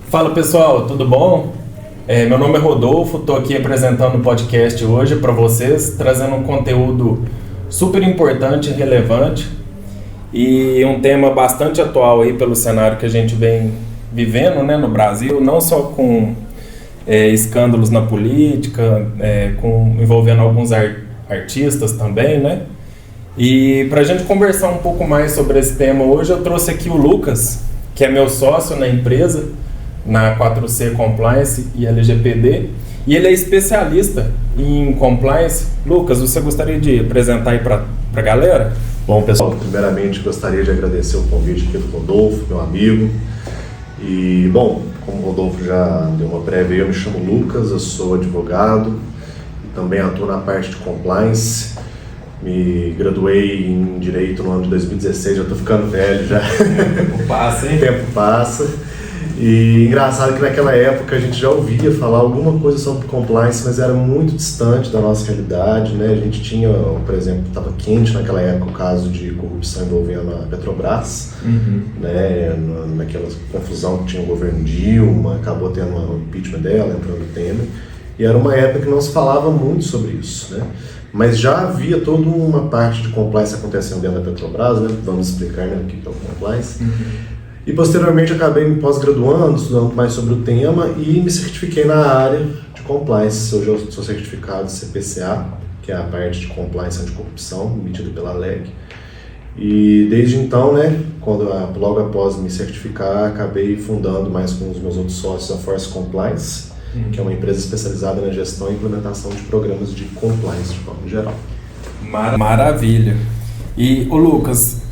Fala pessoal, tudo bom? Meu nome é Rodolfo, estou aqui apresentando o podcast hoje para vocês, trazendo um conteúdo super importante e relevante e um tema bastante atual aí pelo cenário que a gente vem vivendo, né, no Brasil, não só com escândalos na política, envolvendo alguns artistas também, né? E para a gente conversar um pouco mais sobre esse tema hoje, eu trouxe aqui o Lucas, que é meu sócio na empresa, na 4C Compliance e LGPD, e ele é especialista em compliance. Lucas, você gostaria de apresentar aí para a galera? Bom, pessoal, primeiramente gostaria de agradecer o convite aqui do Rodolfo, meu amigo. E, bom, como o Rodolfo já deu uma prévia, eu me chamo Lucas, eu sou advogado e também atuo na parte de compliance. Me graduei em Direito no ano de 2016, já estou ficando velho já. O tempo passa, hein? O tempo passa. E engraçado que naquela época a gente já ouvia falar alguma coisa sobre compliance, mas era muito distante da nossa realidade, né? A gente tinha, por exemplo, estava quente naquela época o caso de corrupção envolvendo a Petrobras, né? Naquela confusão que tinha o governo Dilma, acabou tendo o impeachment dela, entrando o Temer, e era uma época que não se falava muito sobre isso, né? Mas já havia toda uma parte de compliance acontecendo dentro da Petrobras, né? Vamos explicar, né, o que é o compliance. E posteriormente acabei me pós-graduando, estudando mais sobre o tema e me certifiquei na área de compliance. Hoje eu sou certificado CPCA, que é a parte de compliance anticorrupção, emitida pela LEG. E desde então, né, logo após me certificar, acabei fundando mais com os meus outros sócios a Force Compliance, que é uma empresa especializada na gestão e implementação de programas de compliance de forma geral. Maravilha! E o Lucas,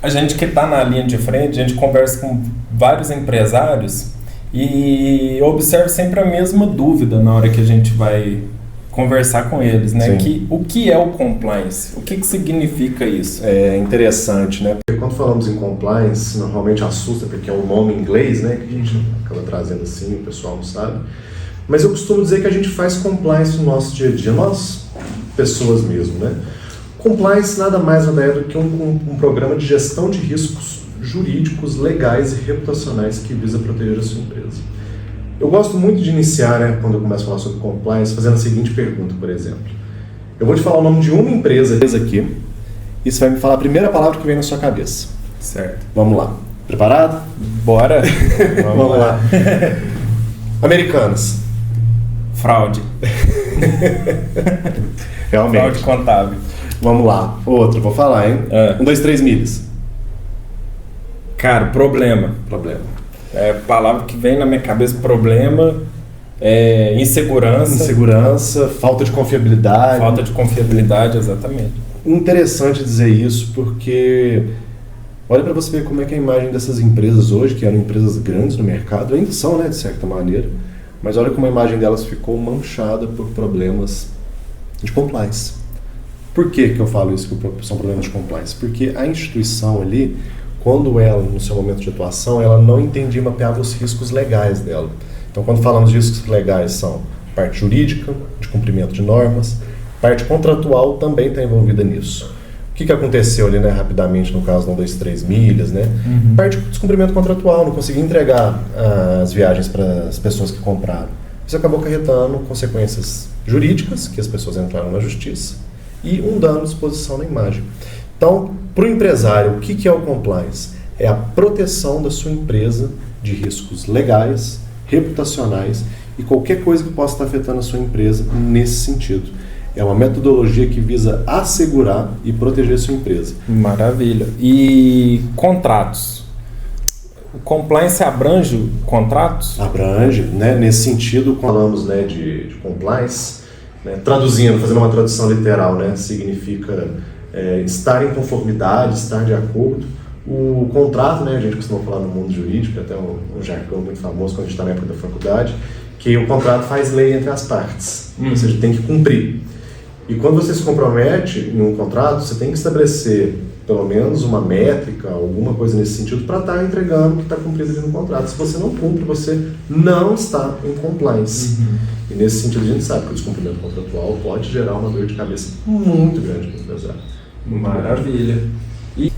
a gente que está na linha de frente, a gente conversa com vários empresários e observa sempre a mesma dúvida na hora que a gente vai conversar com eles, né? O que é o compliance? O que significa isso? É interessante, né? Porque quando falamos em compliance, normalmente assusta porque é um nome em inglês, né? Que a gente acaba trazendo assim, o pessoal não sabe. Mas eu costumo dizer que a gente faz compliance no nosso dia a dia, nós, pessoas mesmo, né? Compliance nada mais nada é do que um programa de gestão de riscos jurídicos, legais e reputacionais que visa proteger a sua empresa. Eu gosto muito de iniciar, né, quando eu começo a falar sobre compliance, fazendo a seguinte pergunta, por exemplo. Eu vou te falar o nome de uma empresa aqui e você vai me falar a primeira palavra que vem na sua cabeça. Certo. Vamos lá. Preparado? Bora! Vamos lá. Americanas. Fraude. Realmente. Fraude contábil. Vamos lá. Outro, vou falar, hein? 1, 2, 3 milhas. Cara, problema. Palavra que vem na minha cabeça, problema, insegurança. Falta de confiabilidade. Falta de confiabilidade, exatamente. Interessante dizer isso, porque olha para você ver como é que é a imagem dessas empresas hoje, que eram empresas grandes no mercado, ainda são, né, de certa maneira, mas olha como a imagem delas ficou manchada por problemas de compliance. Por que eu falo isso, que são problemas de compliance? Porque a instituição ali, quando ela, no seu momento de atuação, ela não entendia e mapeava os riscos legais dela. Então, quando falamos de riscos legais, são parte jurídica, de cumprimento de normas, parte contratual também está envolvida nisso. O que aconteceu ali, né, rapidamente, no caso do 1, 2, 3 milhas, né? Parte de descumprimento contratual, não conseguia entregar as viagens para as pessoas que compraram. Isso acabou acarretando consequências jurídicas, que as pessoas entraram na justiça, e um dano de exposição na imagem. Então, para o empresário, o que é o compliance? É a proteção da sua empresa de riscos legais, reputacionais e qualquer coisa que possa estar afetando a sua empresa nesse sentido. É uma metodologia que visa assegurar e proteger a sua empresa. Maravilha. E contratos? O compliance abrange contratos? Abrange, né? Nesse sentido, quando falamos, né, de compliance, né, traduzindo, fazendo uma tradução literal, né, significa estar em conformidade, estar de acordo. O contrato, né, a gente costuma falar no mundo jurídico, até um jargão muito famoso quando a gente está na época da faculdade, que o contrato faz lei entre as partes, ou seja, tem que cumprir. E quando você se compromete em um contrato, você tem que estabelecer pelo menos uma métrica, alguma coisa nesse sentido, para estar entregando o que está cumprido ali no contrato. Se você não cumpre, você não está em compliance. E nesse sentido a gente sabe que o descumprimento contratual pode gerar uma dor de cabeça muito grande para o empresário. Maravilha.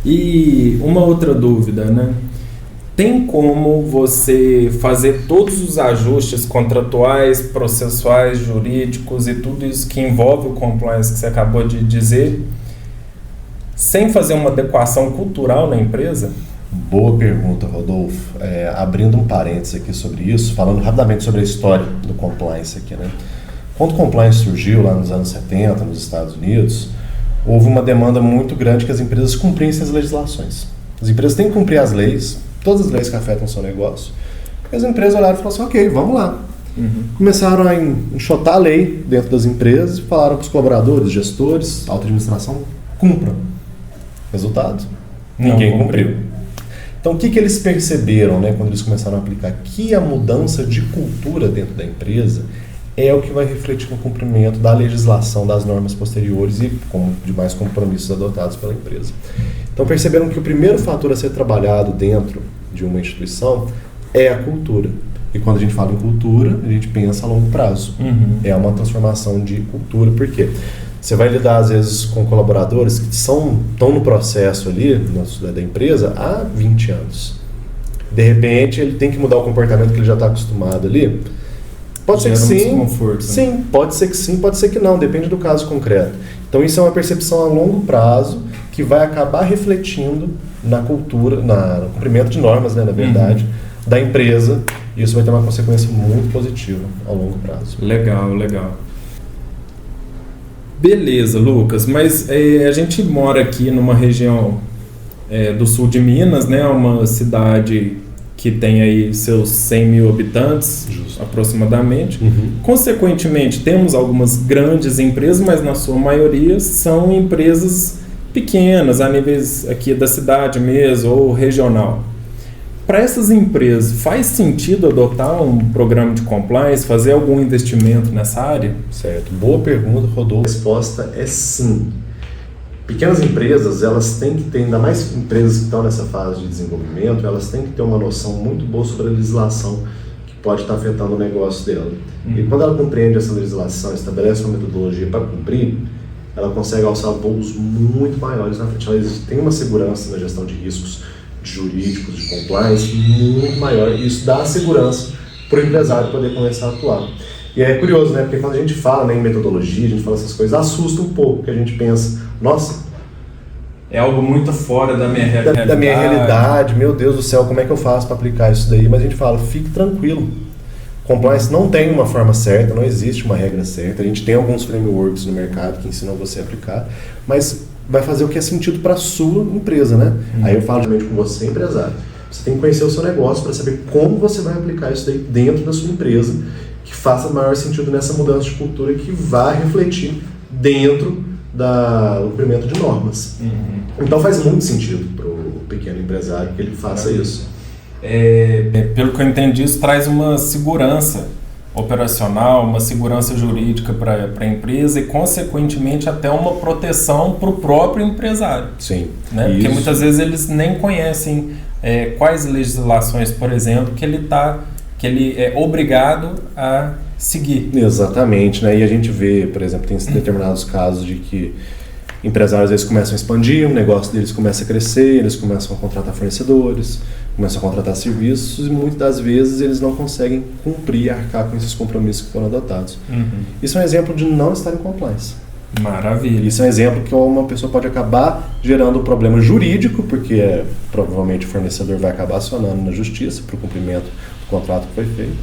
E uma outra dúvida, né? tem como você fazer todos os ajustes contratuais, processuais, jurídicos e tudo isso que envolve o compliance que você acabou de dizer, sem fazer uma adequação cultural na empresa? Boa pergunta, Rodolfo. Abrindo um parênteses aqui sobre isso, falando rapidamente sobre a história do compliance aqui, né? Quando o compliance surgiu lá nos anos 70, nos Estados Unidos, houve uma demanda muito grande que as empresas cumprissem as legislações. As empresas têm que cumprir as leis, todas as leis que afetam o seu negócio. E as empresas olharam e falaram assim, ok, vamos lá. Começaram a enxotar a lei dentro das empresas e falaram para os colaboradores, gestores, alta administração, cumpram. Resultado? Ninguém cumpriu. Então, o que eles perceberam, né, quando eles começaram a aplicar? Que a mudança de cultura dentro da empresa é o que vai refletir no cumprimento da legislação, das normas posteriores e com demais compromissos adotados pela empresa. Então, perceberam que o primeiro fator a ser trabalhado dentro de uma instituição é a cultura. E quando a gente fala em cultura, a gente pensa a longo prazo. É uma transformação de cultura. Por quê? Você vai lidar, às vezes, com colaboradores que estão no processo ali da empresa há 20 anos. De repente, ele tem que mudar o comportamento que ele já está acostumado ali. Pode ser que sim, sim, pode ser que sim, pode ser que não, depende do caso concreto. Então, isso é uma percepção a longo prazo que vai acabar refletindo na cultura, no cumprimento de normas, né, na verdade, da empresa. E isso vai ter uma consequência muito positiva ao longo prazo. Legal, legal. Beleza, Lucas, mas a gente mora aqui numa região do sul de Minas, né, uma cidade que tem aí seus 100 mil habitantes, aproximadamente. Consequentemente, temos algumas grandes empresas, mas na sua maioria são empresas pequenas, a níveis aqui da cidade mesmo, ou regional. Para essas empresas, faz sentido adotar um programa de compliance, fazer algum investimento nessa área? Certo. Boa pergunta, Rodolfo. A resposta é sim. Pequenas empresas, elas têm que ter, ainda mais empresas que estão nessa fase de desenvolvimento, elas têm que ter uma noção muito boa sobre a legislação que pode estar afetando o negócio dela. E quando ela compreende essa legislação, estabelece uma metodologia para cumprir, ela consegue alçar voos muito maiores na frente. Ela tem uma segurança na gestão de riscos jurídicos, de compliance, muito maior, e isso dá segurança para o empresário poder começar a atuar. E é curioso, né? Porque quando a gente fala, né, em metodologia, a gente fala essas coisas, assusta um pouco, porque a gente pensa, nossa, é algo muito fora da minha realidade. Da minha realidade, meu Deus do céu, como é que eu faço para aplicar isso daí? Mas a gente fala, fique tranquilo. Compliance não tem uma forma certa, não existe uma regra certa. A gente tem alguns frameworks no mercado que ensinam você a aplicar, mas vai fazer o que é sentido para a sua empresa, né? Aí eu falo com você, empresário. Você tem que conhecer o seu negócio para saber como você vai aplicar isso daí dentro da sua empresa, que faça maior sentido nessa mudança de cultura que vai refletir dentro do cumprimento de normas. Então faz muito sentido para o pequeno empresário que ele faça isso. Pelo que eu entendi, isso traz uma segurança operacional, uma segurança jurídica para a empresa e, consequentemente, até uma proteção para o próprio empresário. Sim. Né? Porque muitas vezes eles nem conhecem quais legislações, por exemplo, que ele é obrigado a seguir. Exatamente, né? E a gente vê, por exemplo, tem determinados casos de que empresários às vezes começam a expandir, o negócio deles começa a crescer, eles começam a contratar fornecedores, começam a contratar serviços e muitas das vezes eles não conseguem cumprir e arcar com esses compromissos que foram adotados. Isso é um exemplo de não estar em compliance. Maravilha. Isso é um exemplo que uma pessoa pode acabar gerando um problema jurídico, porque provavelmente o fornecedor vai acabar acionando na justiça para o cumprimento do contrato que foi feito.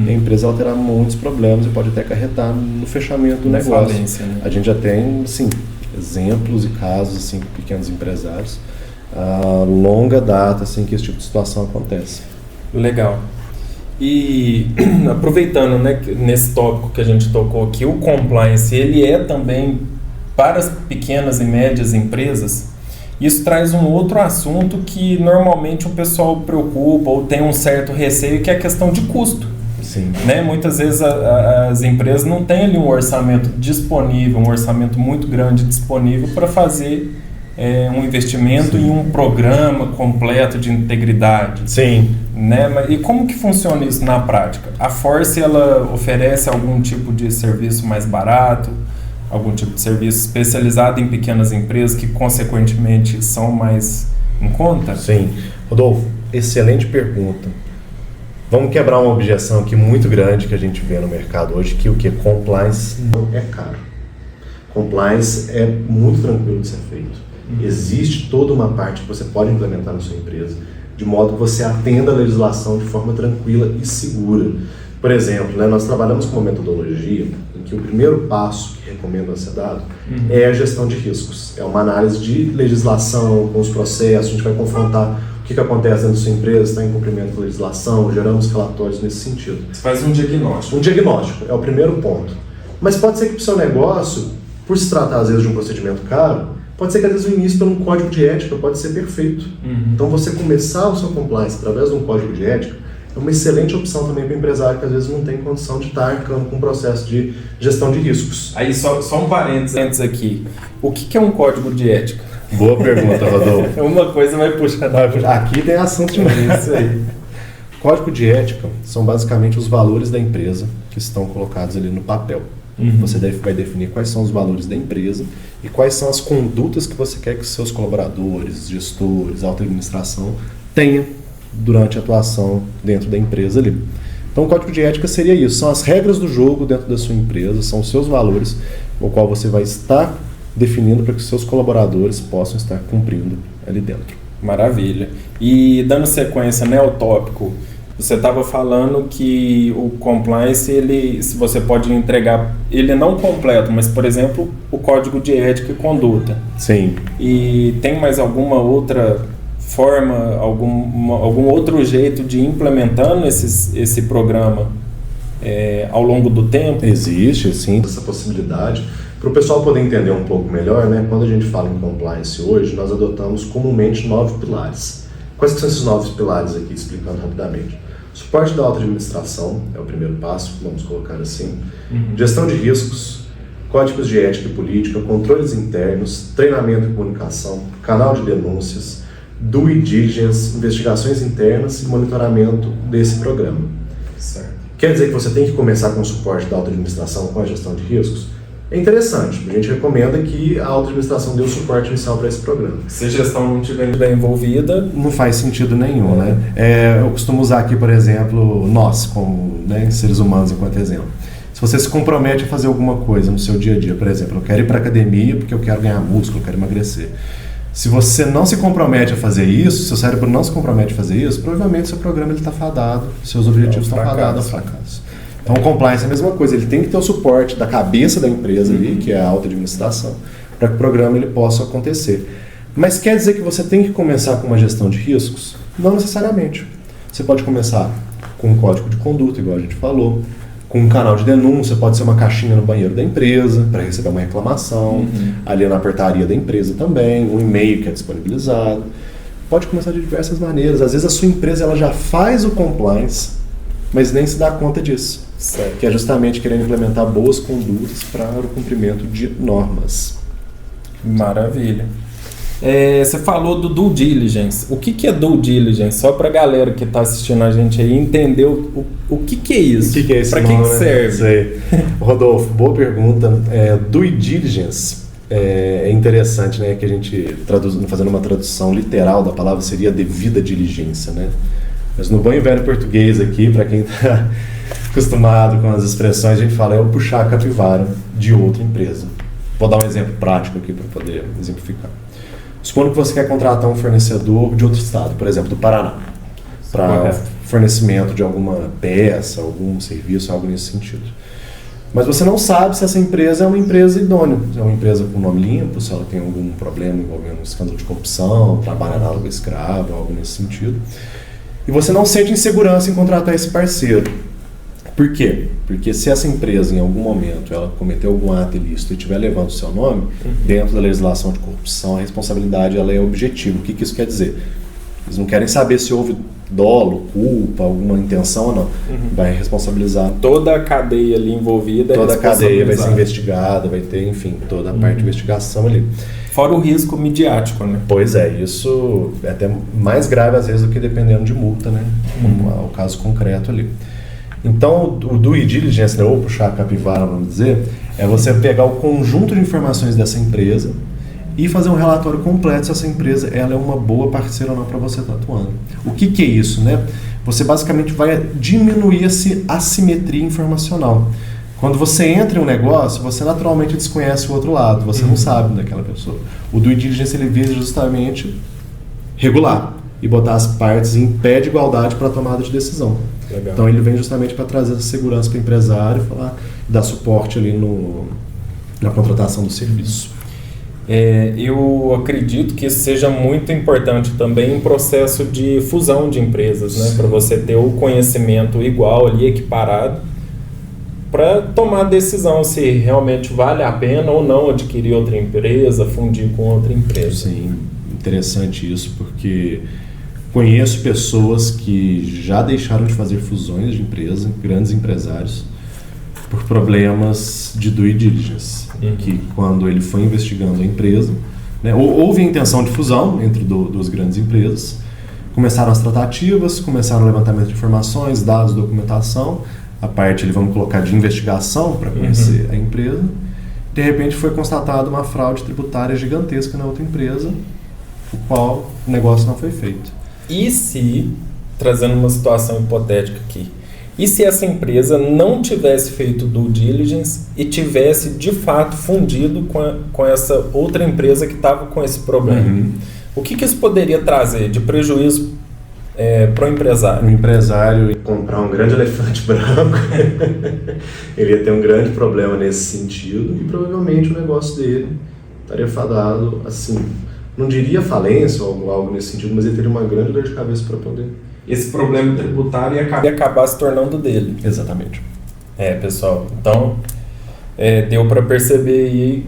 E a empresa ela terá muitos problemas e pode até acarretar no fechamento do negócio. Falência, né? A gente já tem, sim, exemplos e casos assim, de pequenos empresários a longa data assim, que esse tipo de situação acontece. Legal. E aproveitando, né, nesse tópico que a gente tocou aqui, o compliance, ele é também para as pequenas e médias empresas. Isso traz um outro assunto que normalmente o pessoal preocupa ou tem um certo receio, que é a questão de custo. Sim. Né? Muitas vezes as empresas não têm ali um orçamento disponível, um orçamento muito grande disponível para fazer um investimento em um programa completo de integridade. Sim. Né? E como que funciona isso na prática? A Force, ela oferece algum tipo de serviço mais barato, algum tipo de serviço especializado em pequenas empresas que consequentemente são mais em conta? Sim. Rodolfo, excelente pergunta. Vamos quebrar uma objeção aqui muito grande que a gente vê no mercado hoje, que o que? Compliance não é caro. Compliance é muito tranquilo de ser feito. Existe toda uma parte que você pode implementar na sua empresa, de modo que você atenda a legislação de forma tranquila e segura. Por exemplo, né, nós trabalhamos com uma metodologia em que o primeiro passo que recomendo a ser dado é a gestão de riscos. É uma análise de legislação com os processos, a gente vai confrontar o que acontece dentro da sua empresa, está em cumprimento da legislação, geramos relatórios nesse sentido. Você faz um diagnóstico. Um diagnóstico é o primeiro ponto. Mas pode ser que para o seu negócio, por se tratar às vezes de um procedimento caro, pode ser que às vezes o início pelo pódigo de ética pode ser perfeito. Então você começar o seu compliance através de um código de ética é uma excelente opção também para o empresário que às vezes não tem condição de estar arcando com um processo de gestão de riscos. Aí só um parênteses aqui. O que é um código de ética? Boa pergunta, Rodolfo. Uma coisa vai puxar. Aqui tem assunto demais. Isso aí. Código de ética são basicamente os valores da empresa que estão colocados ali no papel. Você vai definir quais são os valores da empresa e quais são as condutas que você quer que seus colaboradores, gestores, alta administração tenham durante a atuação dentro da empresa ali. Então o código de ética seria isso, são as regras do jogo dentro da sua empresa, são os seus valores, o qual você vai estar definindo para que os seus colaboradores possam estar cumprindo ali dentro. Maravilha. E dando sequência, né, ao tópico, você estava falando que o compliance, se você pode entregar, ele não completo, mas, por exemplo, o código de ética e conduta. Sim. E tem mais alguma outra forma, algum outro jeito de ir implementando esse programa ao longo do tempo? Existe, sim, essa possibilidade. Para o pessoal poder entender um pouco melhor, né, quando a gente fala em compliance hoje, nós adotamos comumente 9 pilares. Quais que são esses 9 pilares aqui, explicando rapidamente? Suporte da alta administração é o primeiro passo, vamos colocar assim. Gestão de riscos, códigos de ética e política, controles internos, treinamento e comunicação, canal de denúncias, due diligence, investigações internas e monitoramento desse programa. Certo. Quer dizer que você tem que começar com o suporte da alta administração com a gestão de riscos? É interessante, a gente recomenda que a alta administração dê o suporte inicial para esse programa. Se a gestão não estiver envolvida, não faz sentido nenhum, né? Eu costumo usar aqui, por exemplo, nós, como seres humanos, enquanto exemplo. Se você se compromete a fazer alguma coisa no seu dia a dia, por exemplo, eu quero ir para a academia porque eu quero ganhar músculo, eu quero emagrecer. Se você não se compromete a fazer isso, seu cérebro não se compromete a fazer isso, provavelmente seu programa está fadado, seus objetivos estão fadados ao fracasso. Então o compliance é a mesma coisa, ele tem que ter o suporte da cabeça da empresa ali, que é a alta administração, para que o programa ele possa acontecer. Mas quer dizer que você tem que começar com uma gestão de riscos? Não necessariamente. Você pode começar com um código de conduta, igual a gente falou, com um canal de denúncia, pode ser uma caixinha no banheiro da empresa para receber uma reclamação, ali na portaria da empresa também, um e-mail que é disponibilizado. Pode começar de diversas maneiras. Às vezes a sua empresa ela já faz o compliance, mas nem se dá conta disso. Certo. Que é justamente querendo implementar boas condutas para o cumprimento de normas. Maravilha. Você falou do due diligence. O que é due diligence? Só para a galera que está assistindo a gente aí entender o que é isso. O que é isso? Para que serve? Sei. Rodolfo, boa pergunta. Due diligence é interessante, né? Que a gente, fazendo uma tradução literal da palavra, seria devida diligência, né? Mas no bom e velho português aqui, para quem está acostumado com as expressões, a gente fala é o puxar a capivara de outra empresa. Vou dar um exemplo prático aqui para poder exemplificar. Supondo que você quer contratar um fornecedor de outro estado, por exemplo, do Paraná, para fornecimento de alguma peça, algum serviço, algo nesse sentido. Mas você não sabe se essa empresa é uma empresa idônea, se é uma empresa com nome limpo, se ela tem algum problema envolvendo um escândalo de corrupção, trabalha análogo a escravo, algo nesse sentido. E você não sente insegurança em contratar esse parceiro. Por quê? Porque se essa empresa, em algum momento, ela cometeu algum ato ilícito e estiver levando o seu nome, dentro da legislação de corrupção, a responsabilidade ela é objetiva. O que isso quer dizer? Eles não querem saber se houve dolo, culpa, alguma intenção ou não. Vai responsabilizar. Toda a cadeia ali envolvida. Toda a cadeia vai ser investigada, vai ter, enfim, toda a parte de investigação ali. Fora o risco midiático, né? Pois é, isso é até mais grave às vezes do que dependendo de multa, né? Como é o caso concreto ali. Então, o due diligence, né, ou puxar a capivara, vamos dizer, é você pegar o conjunto de informações dessa empresa e fazer um relatório completo se essa empresa ela é uma boa parceira ou não para você estar atuando. O que é isso, né? Você basicamente vai diminuir essa assimetria informacional. Quando você entra em um negócio, você naturalmente desconhece o outro lado, você não sabe daquela pessoa. O due diligence ele visa justamente regular e botar as partes em pé de igualdade para a tomada de decisão. Legal. Então ele vem justamente para trazer essa segurança para o empresário, dar suporte ali na contratação do serviço. Eu acredito que isso seja muito importante também em processo de fusão de empresas, né? Para você ter o conhecimento igual ali, equiparado, para tomar a decisão se realmente vale a pena ou não adquirir outra empresa, fundir com outra empresa. Sim, interessante isso, porque conheço pessoas que já deixaram de fazer fusões de empresa, grandes empresários, por problemas de due diligence, que quando ele foi investigando a empresa, né, houve a intenção de fusão entre duas grandes empresas, começaram as tratativas, começaram o levantamento de informações, dados, documentação, a parte, vamos colocar, de investigação para conhecer a empresa. De repente foi constatada uma fraude tributária gigantesca na outra empresa, o qual o negócio não foi feito. E se, trazendo uma situação hipotética aqui, e se essa empresa não tivesse feito due diligence e tivesse de fato fundido com essa outra empresa que estava com esse problema? O que isso poderia trazer de prejuízo para o empresário? O empresário ia comprar um grande elefante branco, ele ia ter um grande problema nesse sentido e provavelmente o negócio dele estaria fadado, assim, não diria falência ou algo nesse sentido, mas ele teria uma grande dor de cabeça para poder. Esse problema tributário ia acabar se tornando dele. Exatamente. Pessoal, então deu para perceber aí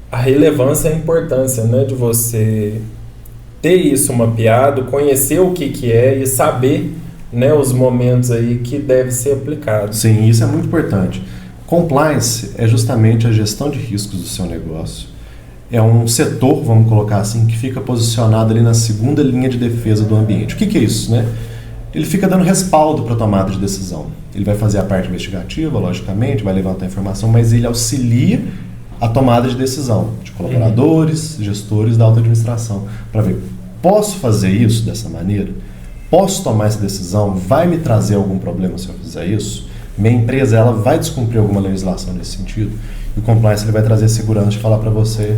a relevância e a importância, né, de você ter isso mapeado, conhecer o que é e saber, né, os momentos aí que deve ser aplicado. Sim, isso é muito importante. Compliance é justamente a gestão de riscos do seu negócio. É um setor, vamos colocar assim, que fica posicionado ali na segunda linha de defesa do ambiente. O que é isso, né? Ele fica dando respaldo para a tomada de decisão. Ele vai fazer a parte investigativa, logicamente, vai levantar informação, mas ele auxilia a tomada de decisão de colaboradores, gestores da alta administração, para ver, posso fazer isso dessa maneira? Posso tomar essa decisão? Vai me trazer algum problema se eu fizer isso? Minha empresa ela vai descumprir alguma legislação nesse sentido? E o compliance ele vai trazer segurança de falar para você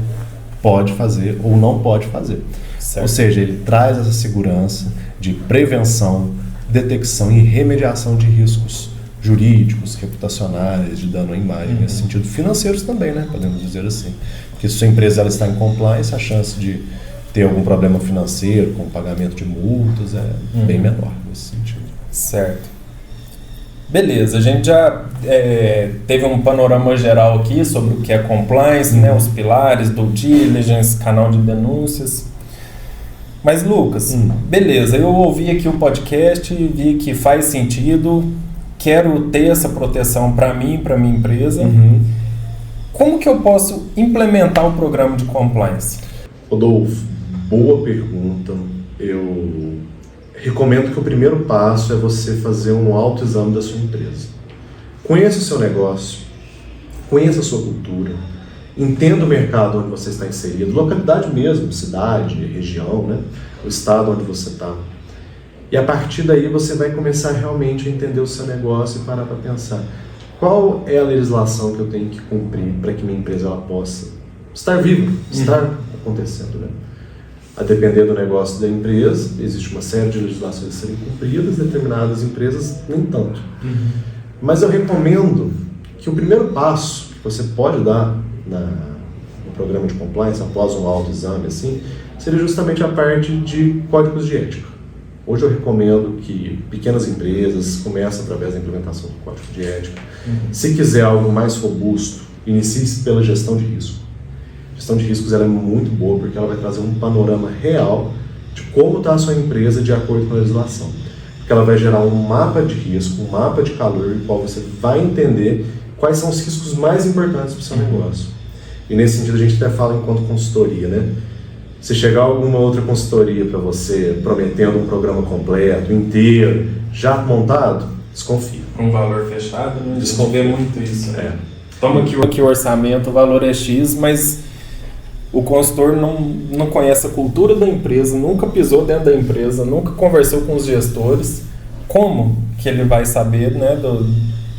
pode fazer ou não pode fazer. Certo. Ou seja, ele traz essa segurança de prevenção, detecção e remediação de riscos jurídicos, reputacionais, de dano à imagem, nesse sentido, financeiros também, né? Podemos dizer assim. Porque se sua empresa ela está em compliance, a chance de ter algum problema financeiro, com pagamento de multas, é bem menor nesse sentido. Certo. Beleza, a gente já teve um panorama geral aqui sobre o que é compliance, né? Os pilares, due diligence, canal de denúncias. Mas Lucas, beleza, eu ouvi aqui o podcast, vi que faz sentido, quero ter essa proteção para mim, para minha empresa. Como que eu posso implementar um programa de compliance? Rodolfo, boa pergunta. Eu recomendo que o primeiro passo é você fazer um autoexame da sua empresa. Conheça o seu negócio, conheça a sua cultura, entenda o mercado onde você está inserido, localidade mesmo, cidade, região, né? O estado onde você está. E a partir daí você vai começar realmente a entender o seu negócio e parar para pensar qual é a legislação que eu tenho que cumprir para que minha empresa ela possa estar viva, estar acontecendo, né? A depender do negócio da empresa, existe uma série de legislações a serem cumpridas, determinadas empresas nem tanto. Mas eu recomendo que o primeiro passo que você pode dar no programa de compliance, após um autoexame, assim, seria justamente a parte de códigos de ética. Hoje eu recomendo que pequenas empresas comecem através da implementação do código de ética. Se quiser algo mais robusto, inicie pela gestão de risco. A gestão de riscos ela é muito boa porque ela vai trazer um panorama real de como está a sua empresa de acordo com a legislação. Porque ela vai gerar um mapa de risco, um mapa de calor, em qual você vai entender quais são os riscos mais importantes para o seu negócio. E nesse sentido a gente até fala enquanto consultoria, né? Se chegar alguma outra consultoria para você prometendo um programa completo, inteiro, já montado, desconfia. Um valor fechado, né? Desconfia. Vê muito isso. Toma aqui o orçamento, o valor é X, mas o consultor não conhece a cultura da empresa, nunca pisou dentro da empresa, nunca conversou com os gestores, como que ele vai saber, né,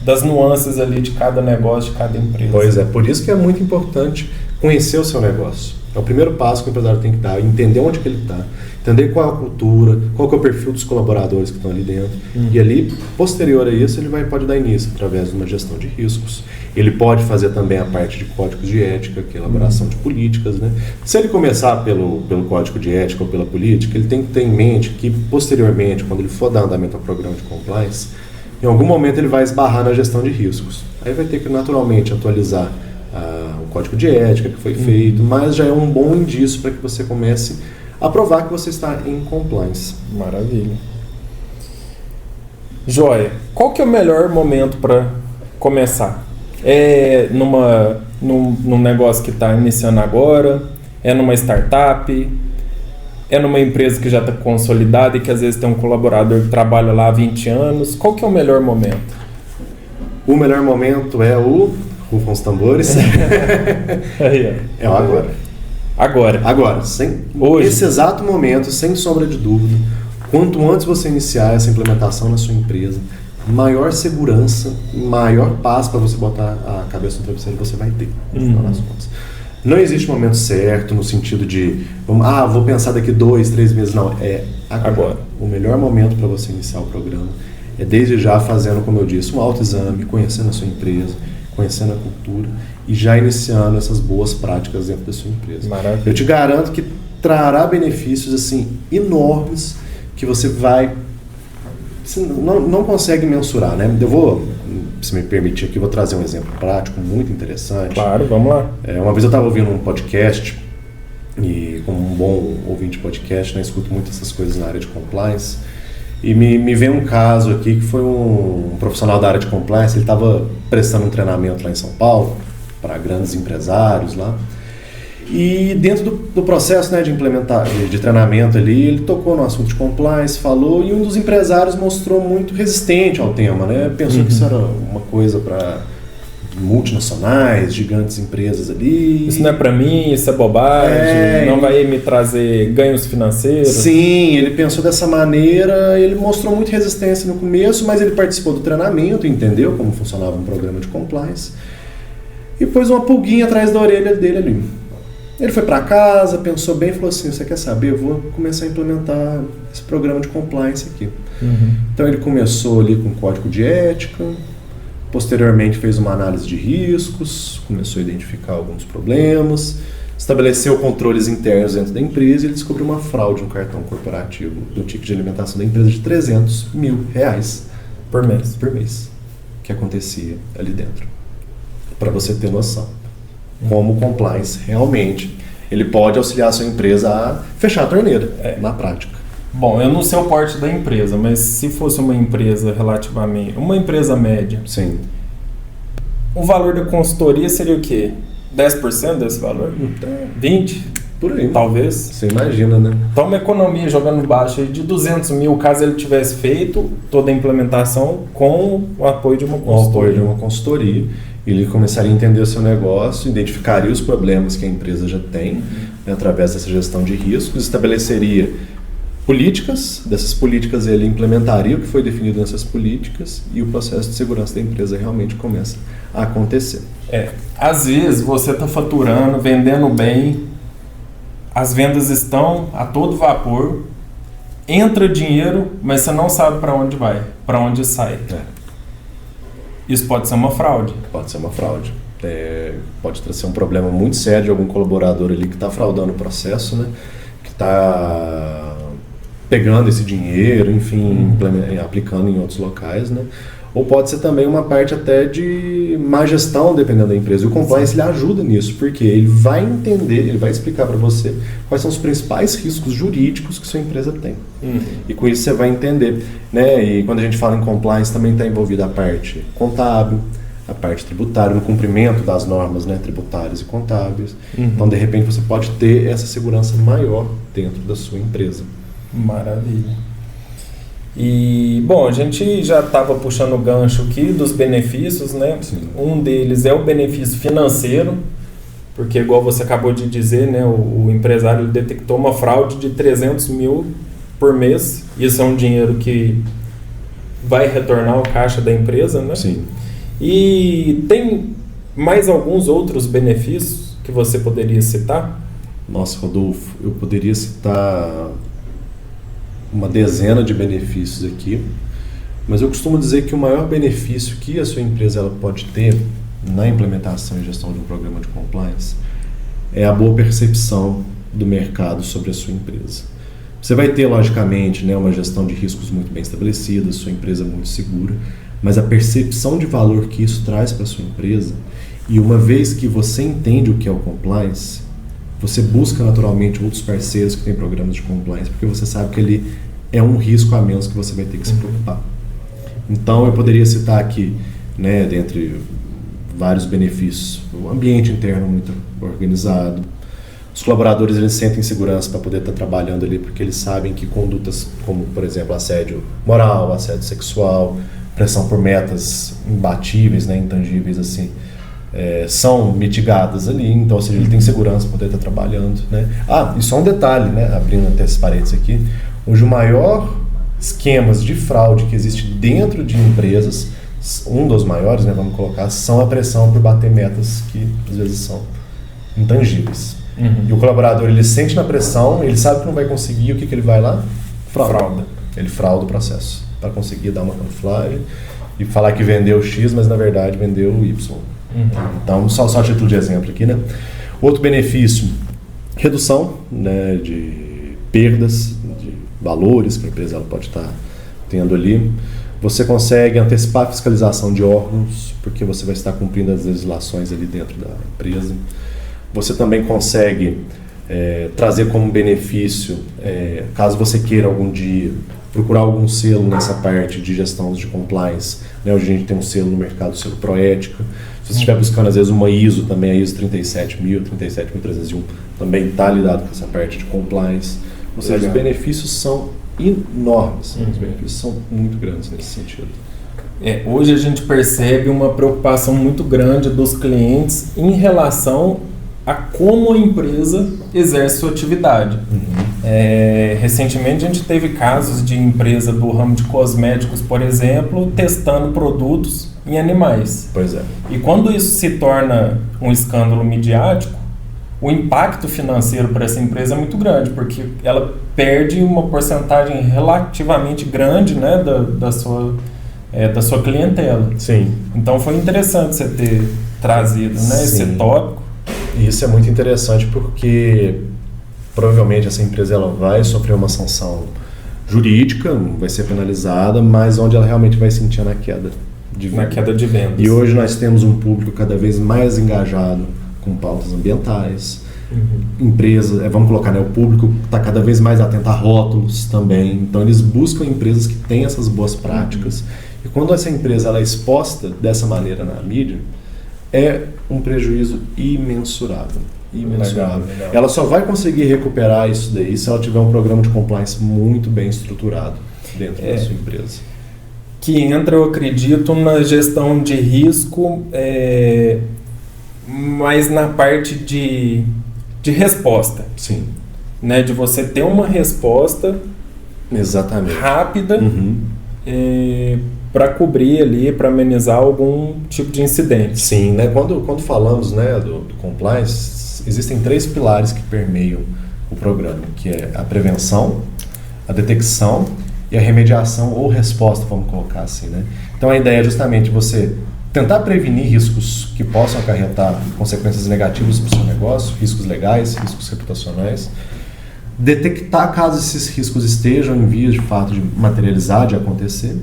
das nuances ali de cada negócio, de cada empresa? Pois é, por isso que é muito importante conhecer o seu negócio. É o primeiro passo que o empresário tem que dar, entender onde que ele está, entender qual é a cultura, qual que é o perfil dos colaboradores que estão ali dentro. E ali, posterior a isso, ele pode dar início através de uma gestão de riscos. Ele pode fazer também a parte de códigos de ética, que é a elaboração de políticas, né? Se ele começar pelo código de ética ou pela política, ele tem que ter em mente que, posteriormente, quando ele for dar andamento ao programa de compliance, em algum momento ele vai esbarrar na gestão de riscos. Aí vai ter que, naturalmente, atualizar o código de ética que foi feito, mas já é um bom indício para que você comece a provar que você está em compliance. Maravilha. Joia. Qual que é o melhor momento para começar? É num negócio que está iniciando agora? É numa startup? É numa empresa que já está consolidada e que às vezes tem um colaborador que trabalha lá há 20 anos? Qual que é o melhor momento? O melhor momento é rufam os tambores. É o agora. Agora, Hoje. Nesse exato momento, sem sombra de dúvida, quanto antes você iniciar essa implementação na sua empresa, maior segurança, maior paz para você botar a cabeça no travesseiro você vai ter, no final das contas. Não existe momento certo no sentido de, vou pensar daqui 2, 3 meses. Não, é agora. O melhor momento para você iniciar o programa é desde já fazendo, como eu disse, um autoexame, conhecendo a sua empresa, conhecendo a cultura e já iniciando essas boas práticas dentro da sua empresa. Maravilha. Eu te garanto que trará benefícios assim enormes que você não consegue mensurar, né? Eu vou, se me permitir aqui, vou trazer um exemplo prático muito interessante. Claro, vamos lá. Uma vez eu estava ouvindo um podcast e, como um bom ouvinte de podcast, né, escuto muito essas coisas na área de compliance. E me veio um caso aqui que foi um profissional da área de compliance. Ele estava prestando um treinamento lá em São Paulo para grandes empresários lá. E dentro do processo, né, de treinamento ali, ele tocou no assunto de compliance, falou, e um dos empresários mostrou muito resistente ao tema, né? Pensou que isso era uma coisa para multinacionais, gigantes empresas ali. Isso não é para mim, isso é bobagem, não vai me trazer ganhos financeiros. Sim, ele pensou dessa maneira, ele mostrou muita resistência no começo, mas ele participou do treinamento, entendeu como funcionava um programa de compliance, e pôs uma pulguinha atrás da orelha dele ali. Ele foi para casa, pensou bem e falou assim, você quer saber, eu vou começar a implementar esse programa de compliance aqui. Então ele começou ali com código de ética, posteriormente fez uma análise de riscos, começou a identificar alguns problemas, estabeleceu controles internos dentro da empresa e ele descobriu uma fraude no cartão corporativo do ticket de alimentação da empresa de R$300 mil por mês que acontecia ali dentro. Para você ter noção como o compliance realmente ele pode auxiliar a sua empresa a fechar a torneira na prática. Bom, eu não sei o porte da empresa, mas se fosse uma empresa relativamente... Uma empresa média. Sim. O valor da consultoria seria o quê? 10% desse valor? 20%? Por aí. Talvez. Você imagina, né? Então, uma economia jogando baixo de 200 mil, caso ele tivesse feito toda a implementação com o apoio de uma consultoria. Com o apoio de uma consultoria. Ele começaria a entender o seu negócio, identificaria os problemas que a empresa já tem, né, através dessa gestão de riscos, estabeleceria políticas, dessas políticas ele implementaria o que foi definido nessas políticas e o processo de segurança da empresa realmente começa a acontecer. Às vezes você está faturando, vendendo bem, as vendas estão a todo vapor, entra dinheiro, mas você não sabe para onde vai, para onde sai. Isso pode ser uma fraude. Pode ser uma fraude. Pode ser um problema muito sério de algum colaborador ali que está fraudando o processo, né? Que está pegando esse dinheiro, enfim, aplicando em outros locais, né? Ou pode ser também uma parte até de má gestão, dependendo da empresa. E o compliance ele ajuda nisso, porque ele vai entender, ele vai explicar para você quais são os principais riscos jurídicos que sua empresa tem. E com isso você vai entender, né? E quando a gente fala em compliance, também está envolvida a parte contábil, a parte tributária, no cumprimento das normas, né, tributárias e contábeis. Então, de repente, você pode ter essa segurança maior dentro da sua empresa. Maravilha. E, bom, a gente já estava puxando o gancho aqui dos benefícios, né? Sim. Um deles é o benefício financeiro, porque igual você acabou de dizer, né, o empresário ele detectou uma fraude de 300 mil por mês. Isso é um dinheiro que vai retornar ao caixa da empresa, né? Sim. E tem mais alguns outros benefícios que você poderia citar? Nossa, Rodolfo, eu poderia citar uma dezena de benefícios aqui, mas eu costumo dizer que o maior benefício que a sua empresa ela pode ter na implementação e gestão de um programa de compliance é a boa percepção do mercado sobre a sua empresa. Você vai ter, logicamente, né, uma gestão de riscos muito bem estabelecida, sua empresa muito segura, mas a percepção de valor que isso traz para a sua empresa, e uma vez que você entende o que é o compliance, você busca naturalmente outros parceiros que têm programas de compliance, porque você sabe que ele é um risco a menos que você vai ter que se preocupar. Então, eu poderia citar aqui, né, dentre vários benefícios, o ambiente interno muito organizado, os colaboradores eles sentem segurança para poder estar trabalhando ali, porque eles sabem que condutas como, por exemplo, assédio moral, assédio sexual, pressão por metas imbatíveis, né, intangíveis assim, são mitigadas ali, então, ou seja, ele tem segurança para poder estar trabalhando, né? E só um detalhe, né, abrindo até esses parênteses aqui, hoje o maior esquemas de fraude que existe dentro de empresas, um dos maiores, né, vamos colocar, são a pressão por bater metas que às vezes são intangíveis. E o colaborador, ele sente na pressão, ele sabe que não vai conseguir, o que ele vai lá? Frauda. Ele frauda o processo para conseguir dar uma camuflagem e falar que vendeu X, mas na verdade vendeu Y. Então, só a título de exemplo aqui, né? Outro benefício, redução, né, de perdas, de valores que a empresa ela pode estar tendo ali. Você consegue antecipar a fiscalização de órgãos, porque você vai estar cumprindo as legislações ali dentro da empresa. Você também consegue trazer como benefício, caso você queira algum dia procurar algum selo nessa parte de gestão de compliance, né? Hoje a gente tem um selo no mercado, o selo Proética. Se você estiver buscando às vezes uma ISO também, a ISO 37000, 37301, também está lidado com essa parte de compliance. Ou seja, os benefícios são enormes, os benefícios são muito grandes nesse sentido. Hoje a gente percebe uma preocupação muito grande dos clientes em relação a como a empresa exerce sua atividade. Recentemente a gente teve casos de empresa do ramo de cosméticos, por exemplo, testando produtos em animais. Pois é. E quando isso se torna um escândalo midiático, o impacto financeiro para essa empresa é muito grande, porque ela perde uma porcentagem relativamente grande, né, da sua clientela. Sim. Então foi interessante você ter trazido, né, esse tópico. E isso é muito interessante porque provavelmente essa empresa ela vai sofrer uma sanção jurídica, vai ser penalizada, mas onde ela realmente vai sentir na queda de venda. Na queda de vendas. E hoje nós temos um público cada vez mais engajado com pautas ambientais. Empresas, vamos colocar, né, o público está cada vez mais atento a rótulos também. Então eles buscam empresas que têm essas boas práticas. E quando essa empresa ela é exposta dessa maneira na mídia, é um prejuízo imensurável. Legal. Ela só vai conseguir recuperar isso daí se ela tiver um programa de compliance muito bem estruturado dentro da sua empresa. Que entra, eu acredito, na gestão de risco, mas na parte de resposta. Sim. Né, de você ter uma resposta rápida para cobrir ali, para amenizar algum tipo de incidente. Sim, né? Quando falamos, né, do compliance, existem 3 pilares que permeiam o programa, que é a prevenção, a detecção e a remediação ou resposta, vamos colocar assim, né? Então a ideia é justamente você tentar prevenir riscos que possam acarretar consequências negativas para o seu negócio, riscos legais, riscos reputacionais, detectar caso esses riscos estejam em vias de fato de materializar, de acontecer,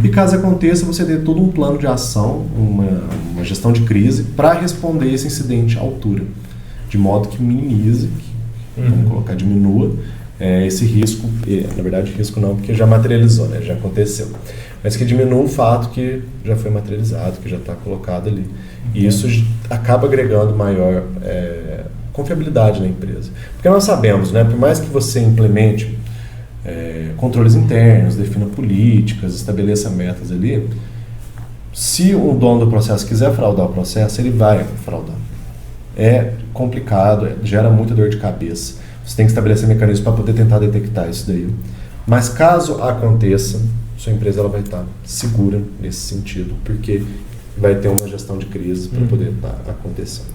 e caso aconteça, você ter todo um plano de ação, uma gestão de crise para responder esse incidente à altura, de modo que minimize, vamos colocar, diminua esse risco, na verdade risco não, porque já materializou, né, já aconteceu, mas que diminua o fato que já foi materializado, que já está colocado ali. E isso acaba agregando maior confiabilidade na empresa. Porque nós sabemos, né, por mais que você implemente controles internos, defina políticas, estabeleça metas ali, se o dono do processo quiser fraudar o processo, ele vai fraudar. é complicado, gera muita dor de cabeça. Você tem que estabelecer mecanismos para poder tentar detectar isso daí. Mas caso aconteça, sua empresa ela vai estar segura nesse sentido, porque vai ter uma gestão de crise para poder estar acontecendo.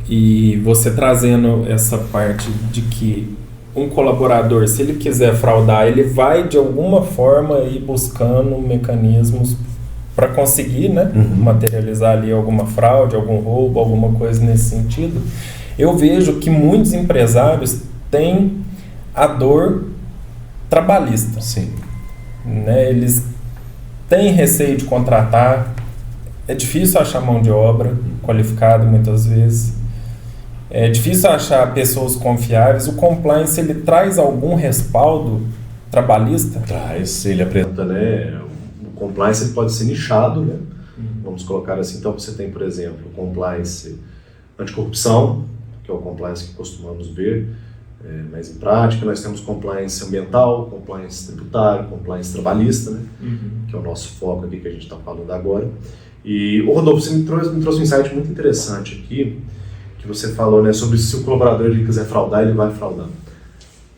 E você trazendo essa parte de que um colaborador, se ele quiser fraudar, ele vai de alguma forma ir buscando mecanismos para conseguir, né, materializar ali alguma fraude, algum roubo, alguma coisa nesse sentido. Eu vejo que muitos empresários têm a dor trabalhista. Sim. Né? Eles têm receio de contratar, é difícil achar mão de obra qualificada muitas vezes, é difícil achar pessoas confiáveis. O compliance, ele traz algum respaldo trabalhista? Traz, ele apresenta, né, o compliance ele pode ser nichado, né, vamos colocar assim. Então você tem, por exemplo, o compliance anticorrupção, que é o compliance que costumamos ver mais em prática. Nós temos compliance ambiental, compliance tributário, compliance trabalhista, né? Que é o nosso foco aqui que a gente está falando agora. E, Rodolfo, você me trouxe um insight muito interessante aqui, que você falou, né, sobre se o colaborador ele quiser fraudar, ele vai fraudar.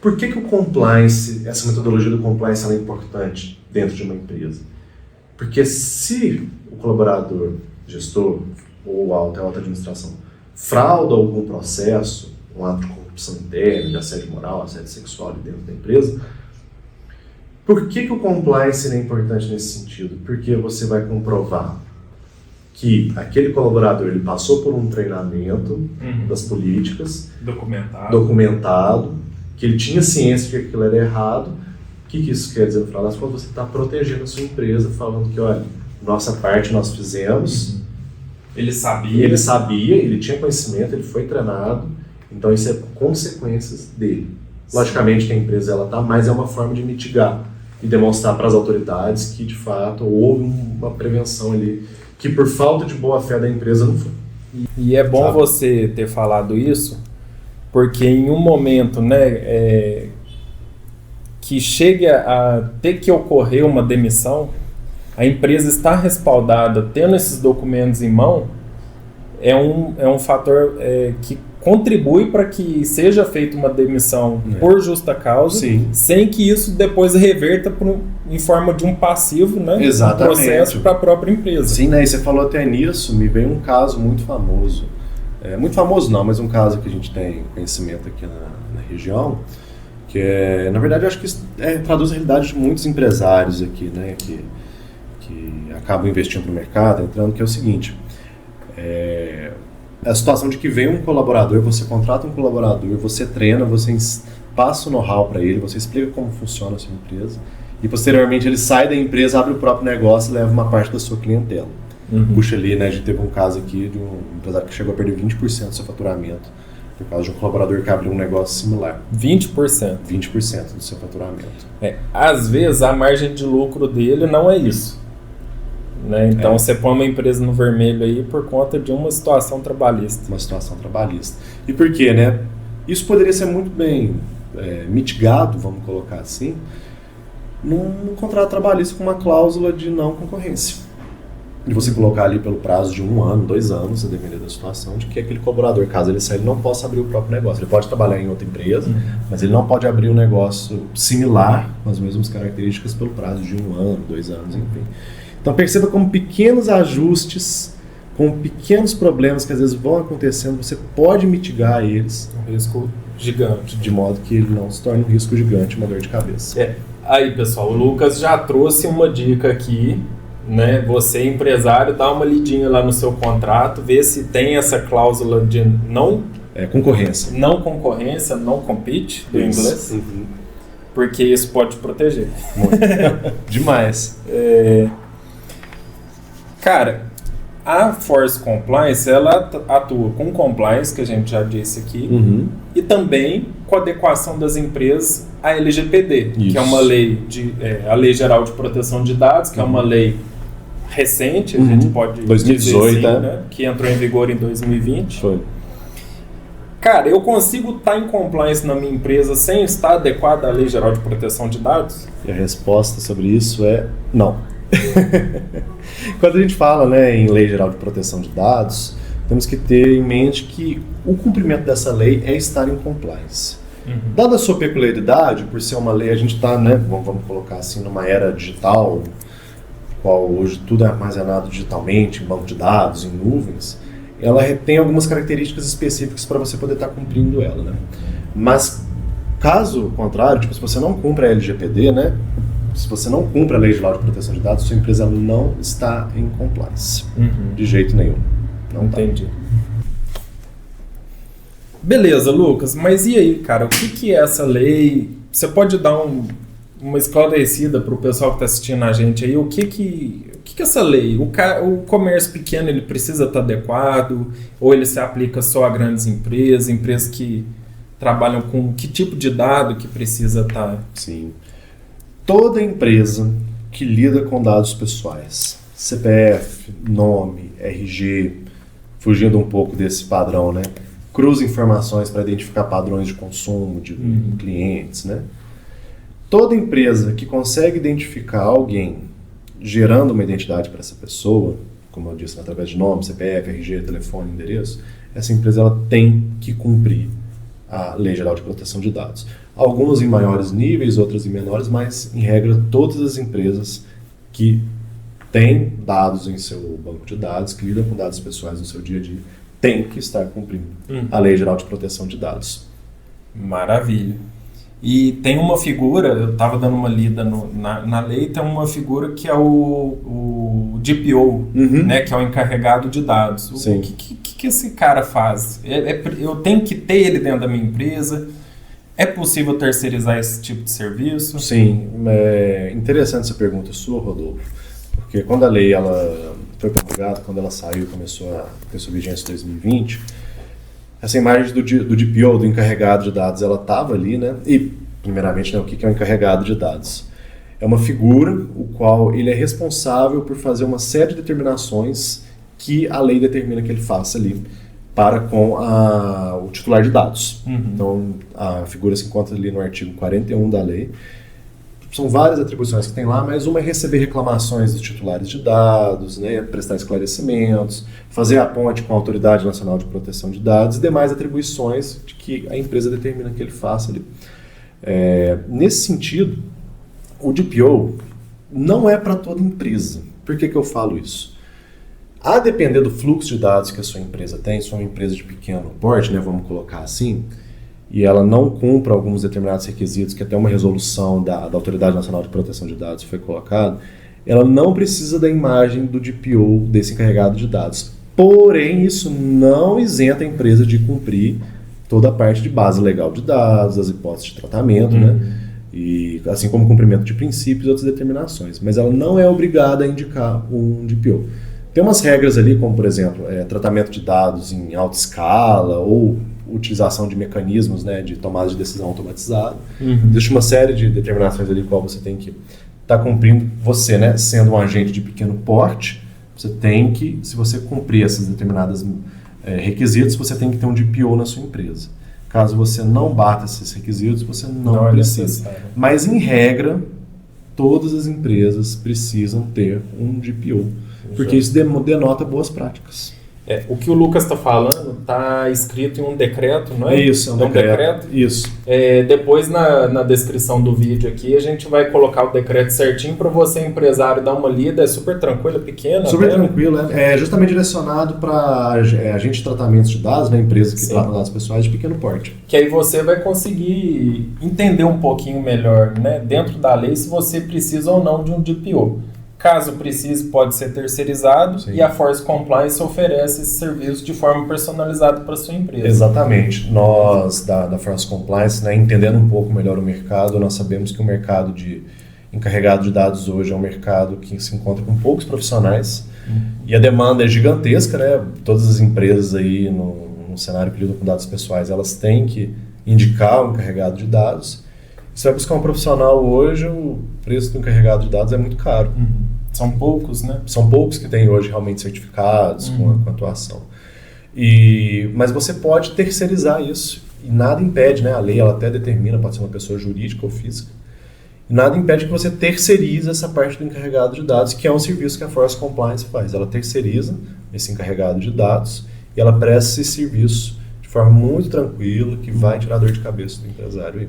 Por que o compliance, essa metodologia do compliance, ela é importante dentro de uma empresa? Porque se o colaborador, gestor ou alta administração frauda algum processo, um ato de corrupção interna, de assédio moral, assédio sexual dentro da empresa, por que o compliance é importante nesse sentido? Porque você vai comprovar que aquele colaborador ele passou por um treinamento das políticas, documentado, que ele tinha ciência de que aquilo era errado. O que isso quer dizer no final das contas? Você está protegendo a sua empresa, falando que, olha, nossa parte nós fizemos. Ele sabia, ele tinha conhecimento, ele foi treinado, então isso é consequências dele. Logicamente que a empresa ela tá, mas é uma forma de mitigar e demonstrar para as autoridades que de fato houve uma prevenção ali, que por falta de boa fé da empresa não foi. E é bom você ter falado isso, porque em um momento, né, que chega a ter que ocorrer uma demissão, a empresa está respaldada, tendo esses documentos em mão, é um fator que contribui para que seja feita uma demissão por justa causa, sem que isso depois reverta em forma de um passivo, né, um processo para a própria empresa. Sim, né, e você falou até nisso, me veio um caso muito famoso. Muito famoso não, mas um caso que a gente tem conhecimento aqui na região, que na verdade eu acho que traduz a realidade de muitos empresários aqui, né, que acabam investindo no mercado, entrando, que é o seguinte, a situação de que vem um colaborador, você contrata um colaborador, você treina, você passa o know-how para ele, você explica como funciona a sua empresa, e posteriormente ele sai da empresa, abre o próprio negócio e leva uma parte da sua clientela. Puxa ali, né, a gente teve um caso aqui de um empresário que chegou a perder 20% do seu faturamento, por causa de um colaborador que abriu um negócio similar. 20%? 20% do seu faturamento. Às vezes a margem de lucro dele não é isso. Né? Então você põe uma empresa no vermelho aí por conta de uma situação trabalhista. Uma situação trabalhista. E por quê, né? Isso poderia ser muito bem mitigado, vamos colocar assim, num contrato trabalhista com uma cláusula de não concorrência. De você colocar ali pelo prazo de 1 ano, 2 anos, a depender da situação, de que aquele colaborador, caso ele saia, ele não possa abrir o próprio negócio. Ele pode trabalhar em outra empresa, mas ele não pode abrir um negócio similar, com as mesmas características, pelo prazo de 1 ano, 2 anos, enfim. Então perceba como pequenos ajustes, com pequenos problemas que às vezes vão acontecendo, você pode mitigar eles. Um risco gigante. De modo que ele não se torne um risco gigante, uma dor de cabeça. Aí, pessoal, o Lucas já trouxe uma dica aqui, né? Você, empresário, dá uma lidinha lá no seu contrato, vê se tem essa cláusula de não... concorrência. Não concorrência, não compete, do inglês. Porque isso pode proteger. Muito. Demais. Cara, a Force Compliance, ela atua com compliance, que a gente já disse aqui, e também com a adequação das empresas à LGPD, que é uma lei, a Lei Geral de Proteção de Dados, que é uma lei recente, a gente pode 2018, dizer assim, né? Que entrou em vigor em 2020. Foi. Cara, eu consigo estar em compliance na minha empresa sem estar adequada à Lei Geral de Proteção de Dados? E a resposta sobre isso é não. Quando a gente fala, né, em Lei Geral de Proteção de Dados, temos que ter em mente que o cumprimento dessa lei é estar em compliance. Dada a sua peculiaridade, por ser uma lei, a gente está, né, vamos colocar assim, numa era digital, qual hoje tudo é armazenado digitalmente, em banco de dados, em nuvens, ela tem algumas características específicas para você poder estar cumprindo ela, né? Mas, caso contrário, tipo, se você não cumpre a LGPD, né, se você não cumpre a Lei Geral de Proteção de Dados, sua empresa não está em compliance, de jeito nenhum. Não entendi. Tá. Beleza, Lucas, mas e aí, cara, o que é essa lei? Você pode dar uma esclarecida para o pessoal que está assistindo a gente aí, o que é essa lei? O comércio pequeno, ele precisa estar adequado, ou ele se aplica só a grandes empresas que trabalham com que tipo de dado que precisa estar? Sim. Toda empresa que lida com dados pessoais, CPF, nome, RG, fugindo um pouco desse padrão, né? Cruza informações para identificar padrões de consumo de clientes, né? Toda empresa que consegue identificar alguém gerando uma identidade para essa pessoa, como eu disse, através de nome, CPF, RG, telefone, endereço, essa empresa ela tem que cumprir a Lei Geral de Proteção de Dados. Algumas em maiores níveis, outras em menores, mas, em regra, todas as empresas que têm dados em seu banco de dados, que lidam com dados pessoais no seu dia a dia, têm que estar cumprindo a Lei Geral de Proteção de Dados. Maravilha. E tem uma figura, eu estava dando uma lida na lei, tem uma figura que é o DPO, né, que é o encarregado de dados. O que esse cara faz? Eu tenho que ter ele dentro da minha empresa? É possível terceirizar esse tipo de serviço? Sim, é interessante essa pergunta sua, Rodolfo, porque quando a lei ela foi promulgada, quando ela saiu e começou a ter sua vigência em 2020, essa imagem do DPO, do encarregado de dados, ela estava ali, né? E, primeiramente, né, o que é um encarregado de dados? É uma figura o qual ele é responsável por fazer uma série de determinações que a lei determina que ele faça ali para com o titular de dados. Então, a figura se encontra ali no artigo 41 da lei. São várias atribuições que tem lá, mas uma é receber reclamações dos titulares de dados, né, prestar esclarecimentos, fazer a ponte com a Autoridade Nacional de Proteção de Dados e demais atribuições de que a empresa determina que ele faça ali. Nesse sentido, o DPO não é para toda empresa. Por que eu falo isso? A depender do fluxo de dados que a sua empresa tem, se é uma empresa de pequeno porte, né, vamos colocar assim, e ela não cumpre alguns determinados requisitos, que até uma resolução da Autoridade Nacional de Proteção de Dados foi colocada, ela não precisa da imagem do DPO, desse encarregado de dados. Porém, isso não isenta a empresa de cumprir toda a parte de base legal de dados, as hipóteses de tratamento, né? E, assim como cumprimento de princípios e outras determinações. Mas ela não é obrigada a indicar um DPO. Tem umas regras ali, como, por exemplo, tratamento de dados em alta escala ou utilização de mecanismos, né, de tomada de decisão automatizada. Existe uma série de determinações ali qual você tem que estar cumprindo. Você, né, sendo um agente de pequeno porte, você tem que, se você cumprir esses determinados requisitos, você tem que ter um DPO na sua empresa. Caso você não bata esses requisitos, você não precisa. Mas, em regra, todas as empresas precisam ter um DPO, porque isso denota boas práticas. O que o Lucas está falando está escrito em um decreto, não é? Isso, é um decreto. Isso. Depois, na descrição do vídeo aqui, a gente vai colocar o decreto certinho para você, empresário, dar uma lida. É super tranquilo, pequeno. Super tranquilo, é justamente direcionado para agente de tratamentos de dados, né, empresas que tratam dados pessoais de pequeno porte. Que aí você vai conseguir entender um pouquinho melhor, né, dentro da lei, se você precisa ou não de um DPO. Caso precise, pode ser terceirizado. Sim. E a Force Compliance oferece esse serviço de forma personalizada para a sua empresa. Exatamente. Nós, da Force Compliance, né, entendendo um pouco melhor o mercado, nós sabemos que o mercado de encarregado de dados hoje é um mercado que se encontra com poucos profissionais e a demanda é gigantesca, né? Todas as empresas aí no cenário que lidam com dados pessoais, elas têm que indicar um encarregado de dados. Você vai buscar um profissional hoje, o preço do encarregado de dados é muito caro. São poucos, né? São poucos que têm hoje realmente certificados com a atuação. Mas você pode terceirizar isso. E nada impede, né? A lei ela até determina, pode ser uma pessoa jurídica ou física. E nada impede que você terceirize essa parte do encarregado de dados, que é um serviço que a Force Compliance faz. Ela terceiriza esse encarregado de dados e ela presta esse serviço de forma muito tranquila, que vai tirar dor de cabeça do empresário.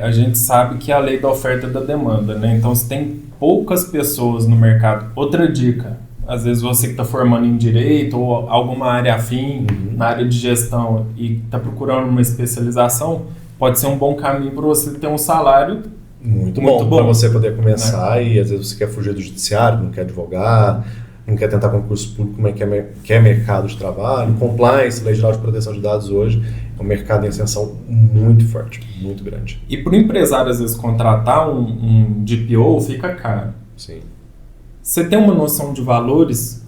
A gente sabe que é a lei da oferta e da demanda, né? Então, se tem poucas pessoas no mercado... Outra dica, às vezes você que está formando em direito ou alguma área afim, na área de gestão, e está procurando uma especialização, pode ser um bom caminho para você ter um salário muito bom para você poder começar, né? E às vezes você quer fugir do judiciário, não quer advogar, não quer tentar concurso público, mas quer mercado de trabalho. Compliance, Lei Geral de Proteção de Dados hoje é um mercado em ascensão muito forte, muito grande. E para o empresário, às vezes, contratar um DPO fica caro. Sim. Você tem uma noção de valores,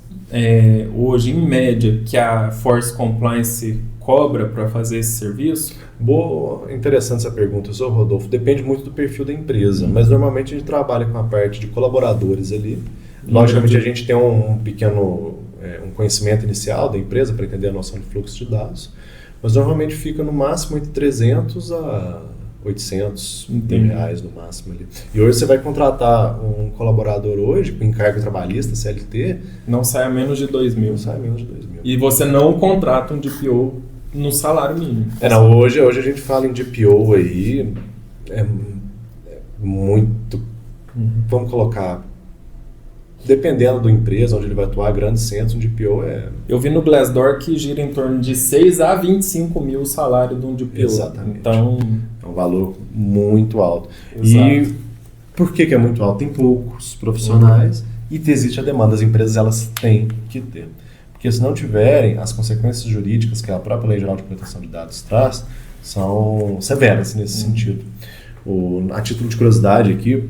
hoje, em média, que a Force Compliance cobra para fazer esse serviço? Boa, interessante essa pergunta, Rodolfo. Depende muito do perfil da empresa, mas normalmente a gente trabalha com a parte de colaboradores ali. Logicamente a gente tem um pequeno conhecimento inicial da empresa para entender a noção de fluxo de dados, mas normalmente fica no máximo entre 300 a 800 reais no máximo ali. E hoje você vai contratar um colaborador hoje com encargo trabalhista, CLT... Não sai a menos de 2 mil. Não sai a menos de 2 mil. E você não contrata um DPO no salário mínimo. Hoje a gente fala em DPO aí, muito... Vamos colocar... Dependendo da empresa onde ele vai atuar, grandes centros, um DPO Eu vi no Glassdoor que gira em torno de 6 a 25 mil o salário de um DPO. Exatamente. Então... É um valor muito alto. Exato. E por que é muito alto? Tem poucos profissionais e existe a demanda. As empresas elas têm que ter. Porque se não tiverem, as consequências jurídicas que a própria Lei Geral de Proteção de Dados traz são severas nesse sentido. A título de curiosidade aqui,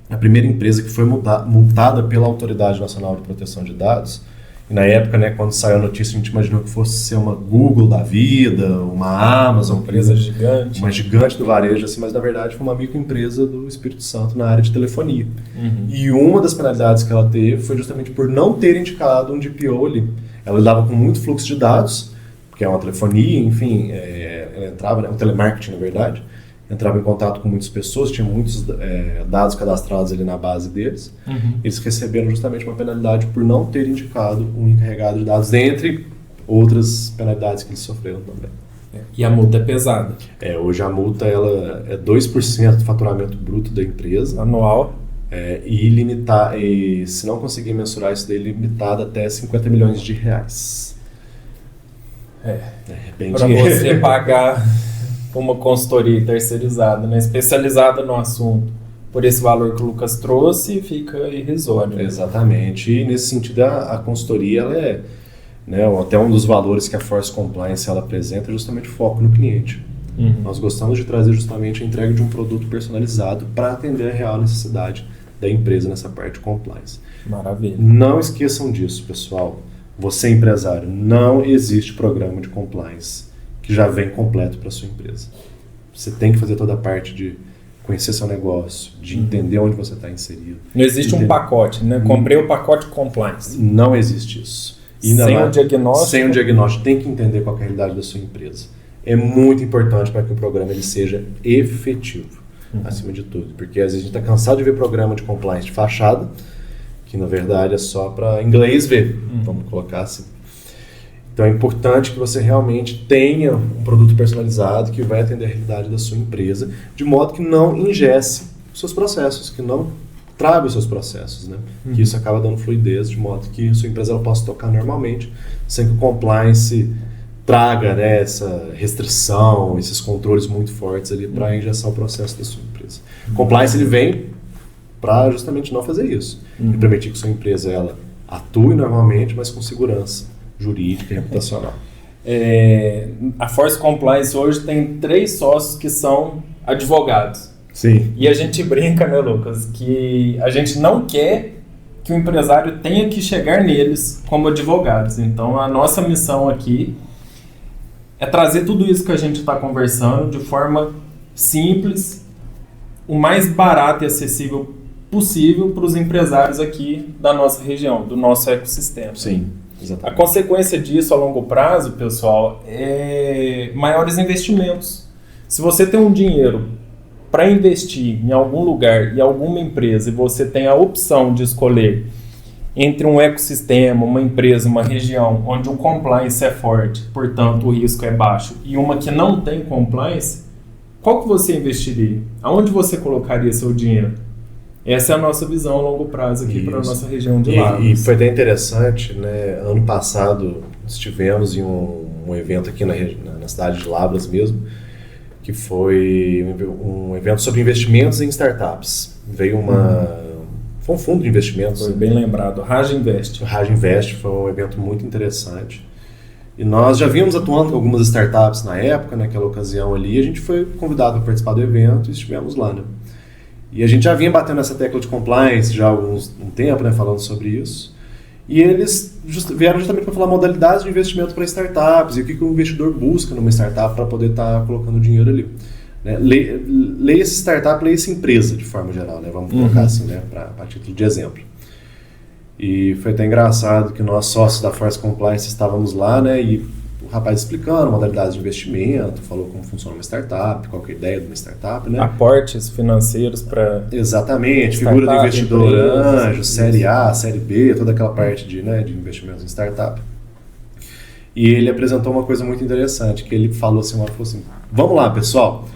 a primeira empresa que foi multada pela Autoridade Nacional de Proteção de Dados, e na época, né, quando saiu a notícia, a gente imaginou que fosse ser uma Google da vida, uma Amazon, uma empresa gigante. Uma gigante do varejo, assim, mas na verdade foi uma microempresa do Espírito Santo na área de telefonia. E uma das penalidades que ela teve foi justamente por não ter indicado um DPO ali. Ela lidava com muito fluxo de dados, porque é uma telefonia, enfim, ela entrava, um telemarketing na verdade, entrava em contato com muitas pessoas, tinha muitos dados cadastrados ali na base deles. Eles receberam justamente uma penalidade por não ter indicado um encarregado de dados, entre outras penalidades que eles sofreram também. E a multa é pesada. Hoje a multa ela é 2% do faturamento bruto da empresa. Anual. E se não conseguir mensurar isso daí, limitada até 50 milhões de reais. Para você pagar uma consultoria terceirizada, né, especializada no assunto, por esse valor que o Lucas trouxe, fica irrisório. Né? Exatamente. E nesse sentido, a consultoria ela até um dos valores que a Force Compliance ela apresenta é justamente o foco no cliente. Nós gostamos de trazer justamente a entrega de um produto personalizado para atender a real necessidade da empresa nessa parte de compliance. Maravilha. Não esqueçam disso, pessoal. Você empresário, não existe programa de compliance que já vem completo para sua empresa. Você tem que fazer toda a parte de conhecer seu negócio, de entender onde você está inserido. Não existe um pacote, né? Comprei o pacote compliance. Não existe isso. Sem um diagnóstico? Sem um diagnóstico. Tem que entender qual é a realidade da sua empresa. É muito importante para que o programa ele seja efetivo, acima de tudo. Porque às vezes a gente está cansado de ver programa de compliance de fachada, que na verdade é só para inglês ver, vamos colocar assim. Então é importante que você realmente tenha um produto personalizado que vai atender a realidade da sua empresa, de modo que não ingesse os seus processos, que não trabe os seus processos, né? Que isso acaba dando fluidez, de modo que a sua empresa ela possa tocar normalmente, sem que o compliance traga, né, essa restrição, esses controles muito fortes ali para engessar o processo da sua empresa. O compliance ele vem para justamente não fazer isso, e permitir que sua empresa ela atue normalmente, mas com segurança jurídica e reputacional. A Force Compliance hoje tem 3 sócios que são advogados. Sim. E a gente brinca, né, Lucas, que a gente não quer que o empresário tenha que chegar neles como advogados. Então, a nossa missão aqui é trazer tudo isso que a gente está conversando de forma simples, o mais barato e acessível possível para os empresários aqui da nossa região, do nosso ecossistema. Sim. Exatamente. A consequência disso a longo prazo, pessoal, é maiores investimentos. Se você tem um dinheiro para investir em algum lugar, em alguma empresa, e você tem a opção de escolher entre um ecossistema, uma empresa, uma região onde o compliance é forte, portanto o risco é baixo, e uma que não tem compliance, qual que você investiria? Aonde você colocaria seu dinheiro? Essa é a nossa visão a longo prazo aqui para a nossa região de Lavras. E foi até interessante, né? Ano passado estivemos em um evento aqui na cidade de Lavras mesmo, que foi um evento sobre investimentos em startups. Foi um fundo de investimentos. Foi bem lembrado, Raj Invest. O Raj Invest foi um evento muito interessante. E nós já vínhamos atuando com algumas startups na época, naquela ocasião ali, e a gente foi convidado para participar do evento e estivemos lá, né? E a gente já vinha batendo essa tecla de compliance já há um tempo, né, falando sobre isso. E eles vieram justamente para falar modalidades de investimento para startups e o que o investidor busca numa startup para poder estar colocando dinheiro ali. Né? Leia essa startup, leia essa empresa de forma geral, né? Vamos colocar assim, né, para título de exemplo. E foi até engraçado que nós, sócios da Force Compliance, estávamos lá, né, e o rapaz explicando modalidades de investimento, falou como funciona uma startup, qual que é a ideia de uma startup, né? Aportes financeiros para... Exatamente, figura do investidor anjo, série A, série B, toda aquela parte de investimentos em startup. E ele apresentou uma coisa muito interessante, que ele falou assim, vamos lá, pessoal,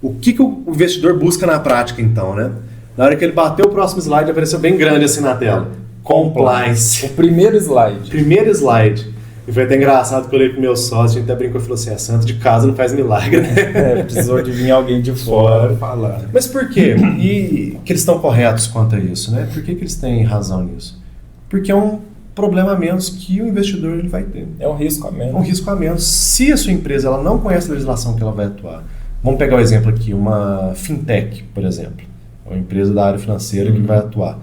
o que o investidor busca na prática então, né? Na hora que ele bateu o próximo slide, apareceu bem grande assim na tela. Compliance. O primeiro slide. Primeiro slide. E foi até engraçado que eu olhei pro meu sócio, a gente até brincou e falou assim, a santa de casa não faz milagre, né? Precisou de vir alguém de fora falar. Mas por quê? E que eles estão corretos quanto a isso, né? Por que eles têm razão nisso? Porque é um problema a menos que o investidor ele vai ter. É um risco a menos. É um risco a menos. Se a sua empresa ela não conhece a legislação que ela vai atuar, vamos pegar o exemplo aqui, uma fintech, por exemplo, uma empresa da área financeira que vai atuar.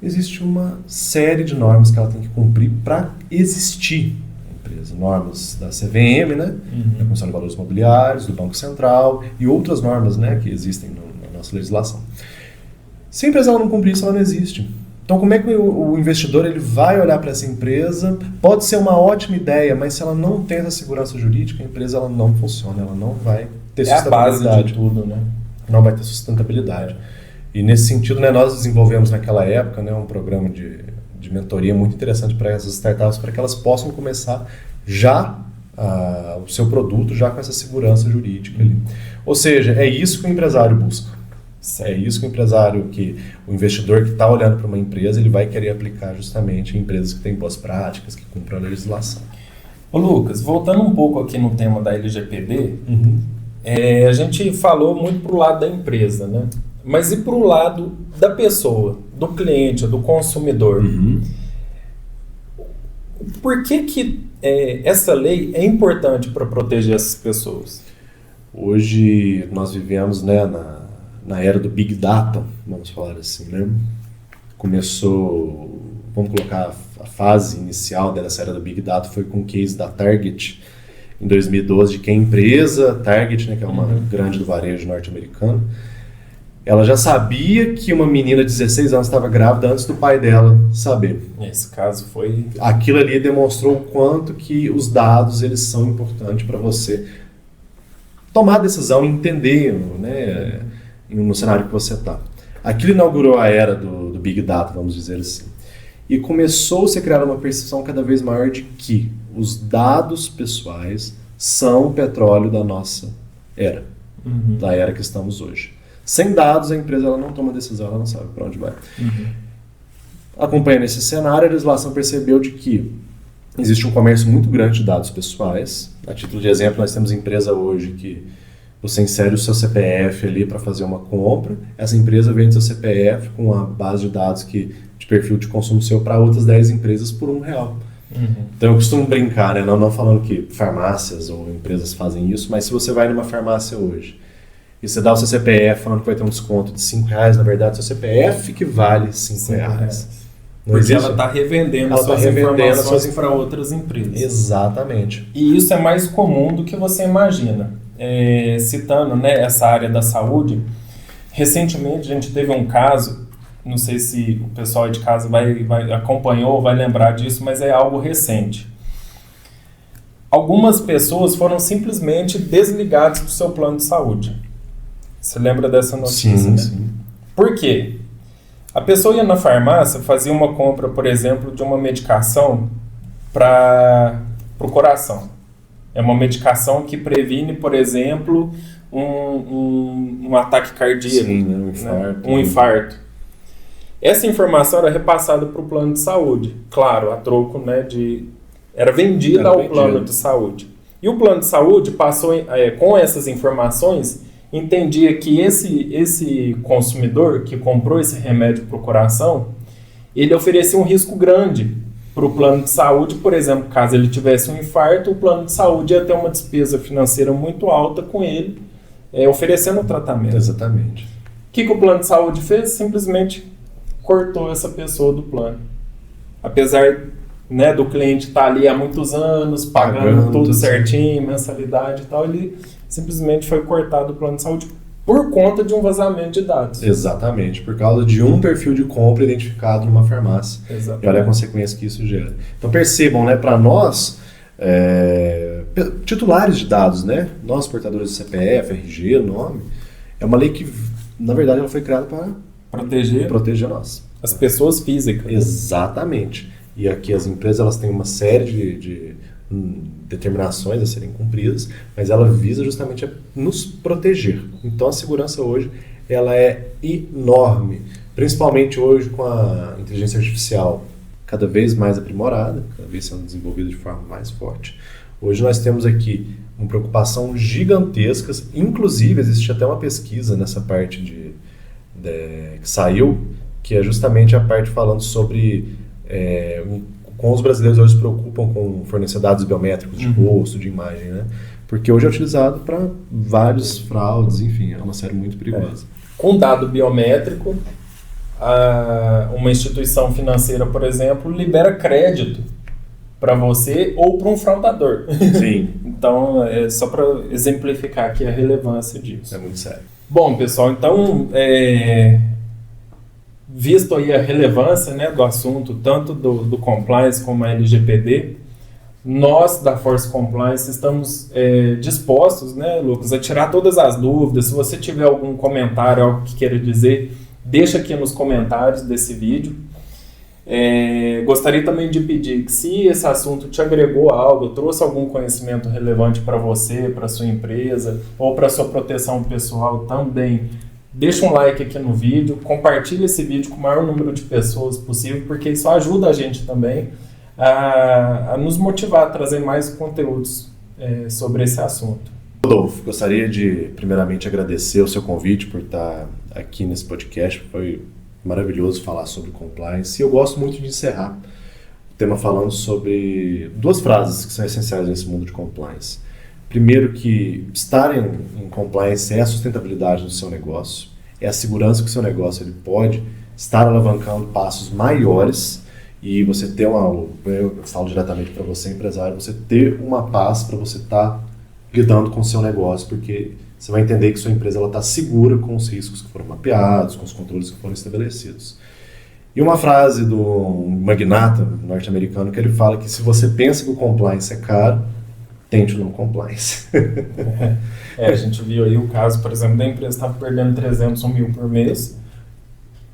Existe uma série de normas que ela tem que cumprir para existir a empresa. Normas da CVM, né? Da Comissão de Valores Imobiliários, do Banco Central e outras normas, né, que existem na nossa legislação. Se a empresa ela não cumprir isso, ela não existe. Então, como é que o investidor ele vai olhar para essa empresa? Pode ser uma ótima ideia, mas se ela não tem essa segurança jurídica, a empresa ela não funciona, ela não vai ter sustentabilidade. É a base de tudo, né? Não vai ter sustentabilidade. E nesse sentido, né, nós desenvolvemos naquela época, né, um programa de mentoria muito interessante para essas startups, para que elas possam começar já o seu produto já com essa segurança jurídica ali. Ou seja, é isso que o empresário busca. É isso que o investidor que está olhando para uma empresa, ele vai querer aplicar justamente em empresas que têm boas práticas, que cumprem a legislação. Ô Lucas, voltando um pouco aqui no tema da LGPD, a gente falou muito para o lado da empresa, né? Mas e para o lado da pessoa, do cliente, do consumidor? Por que essa lei é importante para proteger essas pessoas? Hoje nós vivemos, né, na era do Big Data, vamos falar assim, né? Começou, vamos colocar a fase inicial dessa era do Big Data foi com o case da Target em 2012, de que a empresa Target, né, que é uma grande do varejo norte-americano, ela já sabia que uma menina de 16 anos estava grávida antes do pai dela saber. Nesse caso foi... Aquilo ali demonstrou o quanto que os dados eles são importantes para você tomar a decisão e entender, né, no cenário que você está. Aquilo inaugurou a era do Big Data, vamos dizer assim. E começou-se a criar uma percepção cada vez maior de que os dados pessoais são o petróleo da nossa era, da era que estamos hoje. Sem dados, a empresa ela não toma decisão, ela não sabe para onde vai. Acompanhando esse cenário, a legislação percebeu de que existe um comércio muito grande de dados pessoais. A título de exemplo, nós temos empresa hoje que você insere o seu CPF ali para fazer uma compra, essa empresa vende seu CPF com a base de dados de perfil de consumo seu para outras 10 empresas por R$1. Então eu costumo brincar, né? Não falando que farmácias ou empresas fazem isso, mas se você vai numa farmácia hoje e você dá o seu CPF falando que vai ter um desconto de R$5, na verdade, seu CPF que vale R$5. Porque ela está revendendo suas informações para outras empresas. Exatamente. E isso é mais comum do que você imagina. Citando, né, essa área da saúde, recentemente a gente teve um caso, não sei se o pessoal de casa acompanhou ou vai lembrar disso, mas é algo recente. Algumas pessoas foram simplesmente desligadas do seu plano de saúde. Você lembra dessa notícia? Sim, né? sim. Por quê? A pessoa ia na farmácia, fazia uma compra, por exemplo, de uma medicação para o coração. É uma medicação que previne, por exemplo, um ataque cardíaco. Sim, né? Um infarto. Um infarto. Essa informação era repassada para o plano de saúde. Claro, a troco, né, era vendida ao plano de saúde. E o plano de saúde passou, com essas informações, entendia que esse consumidor que comprou esse remédio para o coração, ele oferecia um risco grande para o plano de saúde. Por exemplo, caso ele tivesse um infarto, o plano de saúde ia ter uma despesa financeira muito alta com ele, oferecendo o tratamento. Exatamente. O que o plano de saúde fez? Simplesmente cortou essa pessoa do plano. Apesar, né, do cliente estar ali há muitos anos, pagando tudo certinho, mensalidade e tal, ele simplesmente foi cortado do plano de saúde por conta de um vazamento de dados. Exatamente, por causa de um perfil de compra identificado numa farmácia. Exatamente. E olha a consequência que isso gera. Então percebam, né, para nós, titulares de dados, né, nós portadores de CPF, RG, nome, é uma lei que, na verdade, ela foi criada para proteger nós. As pessoas físicas. Exatamente. E aqui as empresas elas têm uma série de determinações a serem cumpridas, mas ela visa justamente nos proteger. Então a segurança hoje ela é enorme, principalmente hoje com a inteligência artificial cada vez mais aprimorada, cada vez sendo desenvolvida de forma mais forte. Hoje nós temos aqui uma preocupação gigantesca, inclusive existe até uma pesquisa nessa parte que saiu, que é justamente a parte falando sobre como os brasileiros hoje se preocupam com fornecer dados biométricos de rosto, de imagem, né? Porque hoje é utilizado para vários fraudes, enfim, é uma série muito perigosa. Com dado biométrico, uma instituição financeira, por exemplo, libera crédito para você ou para um fraudador. Sim. Então, é só para exemplificar aqui a relevância disso. É muito sério. Bom, pessoal, então, visto aí a relevância, né, do assunto, tanto do compliance como a LGPD, nós da Force Compliance estamos dispostos, né, Lucas, a tirar todas as dúvidas. Se você tiver algum comentário, algo que queira dizer, deixa aqui nos comentários desse vídeo. Gostaria também de pedir que, se esse assunto te agregou algo, trouxe algum conhecimento relevante para você, para sua empresa ou para sua proteção pessoal também, deixa um like aqui no vídeo, compartilhe esse vídeo com o maior número de pessoas possível, porque isso ajuda a gente também a nos motivar a trazer mais conteúdos sobre esse assunto. Rodolfo, gostaria de primeiramente agradecer o seu convite por estar aqui nesse podcast. Foi maravilhoso falar sobre compliance e eu gosto muito de encerrar o tema falando sobre duas frases que são essenciais nesse mundo de compliance. Primeiro, que estar em compliance é a sustentabilidade do seu negócio, é a segurança que o seu negócio ele pode estar alavancando passos maiores e você ter eu falo diretamente para você, empresário, você ter uma paz para você estar lidando com o seu negócio, porque você vai entender que sua empresa está segura com os riscos que foram mapeados, com os controles que foram estabelecidos. E uma frase do magnata norte-americano que ele fala que se você pensa que o compliance é caro, tente o não compliance. A gente viu aí o caso, por exemplo, da empresa estava perdendo 300 mil por mês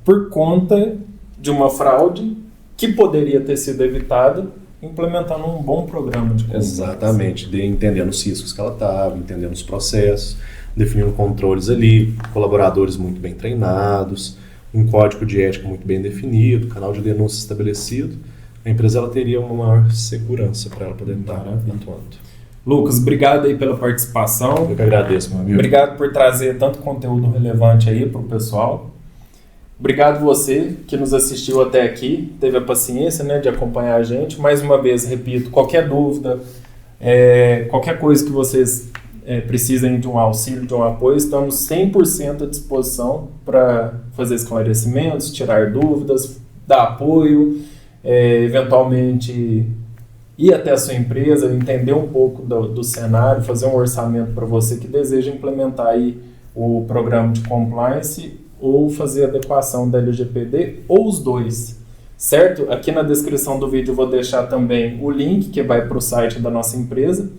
por conta de uma fraude que poderia ter sido evitada implementando um bom programa de compliance. Exatamente, entendendo os riscos que ela estava, entendendo os processos, definindo controles ali, colaboradores muito bem treinados, um código de ética muito bem definido, canal de denúncia estabelecido. A empresa ela teria uma maior segurança para ela poder estar atuando. Lucas, obrigado aí pela participação. Eu que agradeço, meu amigo. Obrigado por trazer tanto conteúdo relevante aí para o pessoal. Obrigado você que nos assistiu até aqui, teve a paciência, né, de acompanhar a gente. Mais uma vez, repito, qualquer dúvida, qualquer coisa que vocês precisem de um auxílio, de um apoio, estamos 100% à disposição para fazer esclarecimentos, tirar dúvidas, dar apoio, eventualmente ir até a sua empresa, entender um pouco do cenário, fazer um orçamento para você que deseja implementar aí o programa de compliance ou fazer adequação da LGPD, ou os dois, certo? Aqui na descrição do vídeo eu vou deixar também o link que vai para o site da nossa empresa,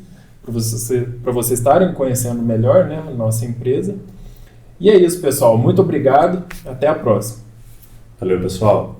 para vocês estarem conhecendo melhor, né, a nossa empresa. E é isso, pessoal. Muito obrigado. Até a próxima. Valeu, pessoal.